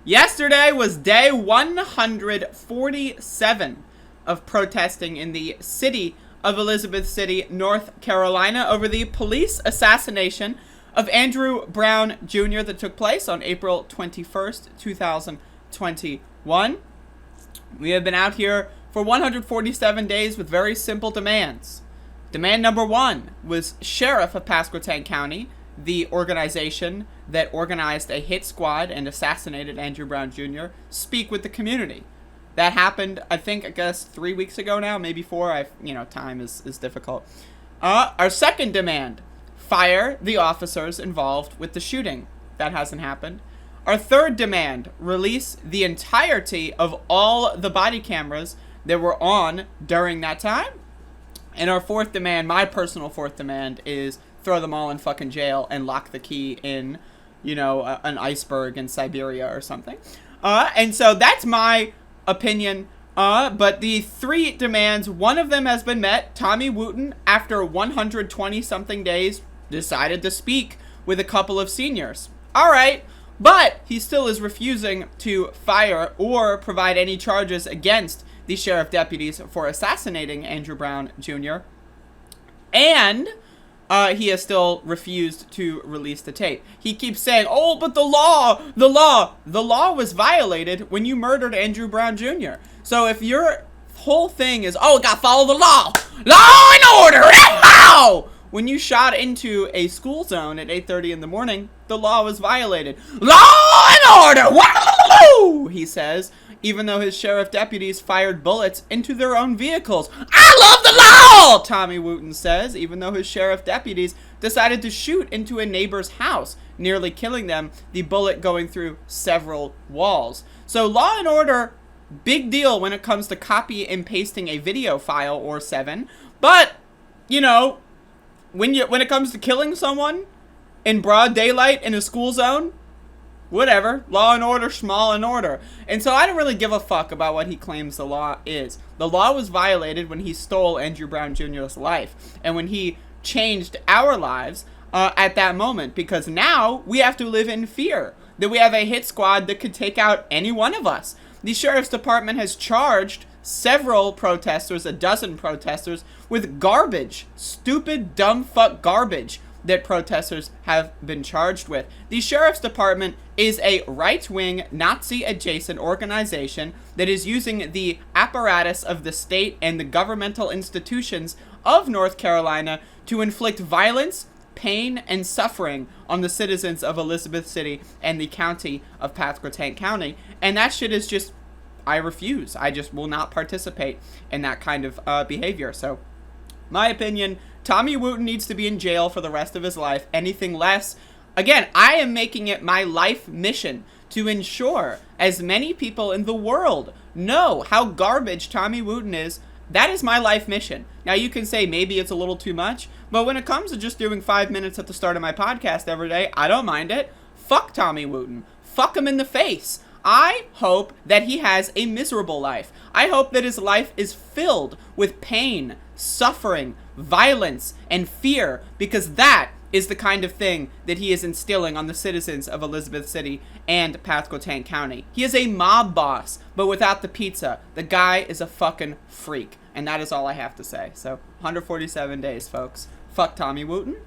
Yesterday was day 147 of protesting in the city of Elizabeth City, North Carolina, over the police assassination of Andrew Brown Jr. that took place on April 21st, 2021. We have been out here for 147 days with very simple demands. Demand number one was Sheriff of Pasquotank County, the organization that organized a hit squad and assassinated Andrew Brown Jr., speak with the community. That happened, I guess 3 weeks ago now, maybe 4. Time is difficult. Our second demand, fire the officers involved with the shooting. That hasn't happened. Our third demand, release the entirety of all the body cameras that were on during that time. And our fourth demand, my personal fourth demand, is throw them all in fucking jail and lock the key in, an iceberg in Siberia or something. And so that's my opinion. But the three demands, one of them has been met. Tommy Wooten, after 120-something days, decided to speak with a couple of seniors. All right, but he still is refusing to fire or provide any charges against the sheriff deputies for assassinating Andrew Brown Jr. And he has still refused to release the tape. He keeps saying, oh, but the law was violated when you murdered Andrew Brown Jr. So if your whole thing is, oh, gotta follow the law and order, ow! When you shot into a school zone at 8:30 in the morning, the law was violated. Law and order, woo! He says, even though his sheriff deputies fired bullets into their own vehicles. I love the law, Tommy Wooten says, even though his sheriff deputies decided to shoot into a neighbor's house, nearly killing them, the bullet going through several walls. So law and order, big deal when it comes to copy and pasting a video file or 7. But, when it comes to killing someone in broad daylight in a school zone, whatever, law and order, small and order. And so I don't really give a fuck about what he claims the law is. The law was violated when he stole Andrew Brown Jr.'s life and when he changed our lives at that moment, because now we have to live in fear that we have a hit squad that could take out any one of us. The sheriff's department has charged several protesters, a dozen protesters, with garbage, stupid, dumb fuck garbage that protesters have been charged with. The sheriff's department is a right-wing, Nazi-adjacent organization that is using the apparatus of the state and the governmental institutions of North Carolina to inflict violence, pain, and suffering on the citizens of Elizabeth City and the county of Pasquotank County. And that shit is just, I refuse. I just will not participate in that kind of behavior. So, my opinion, Tommy Wooten needs to be in jail for the rest of his life. Anything less, again, I am making it my life mission to ensure as many people in the world know how garbage Tommy Wooten is. That is my life mission. Now, you can say maybe it's a little too much, but when it comes to just doing 5 minutes at the start of my podcast every day, I don't mind it. Fuck Tommy Wooten. Fuck him in the face. I hope that he has a miserable life. I hope that his life is filled with pain, suffering, violence, and fear, because that is the kind of thing that he is instilling on the citizens of Elizabeth City and Pasquotank County. He is a mob boss, but without the pizza. The guy is a fucking freak. And that is all I have to say. So, 147 days, folks. Fuck Tommy Wooten.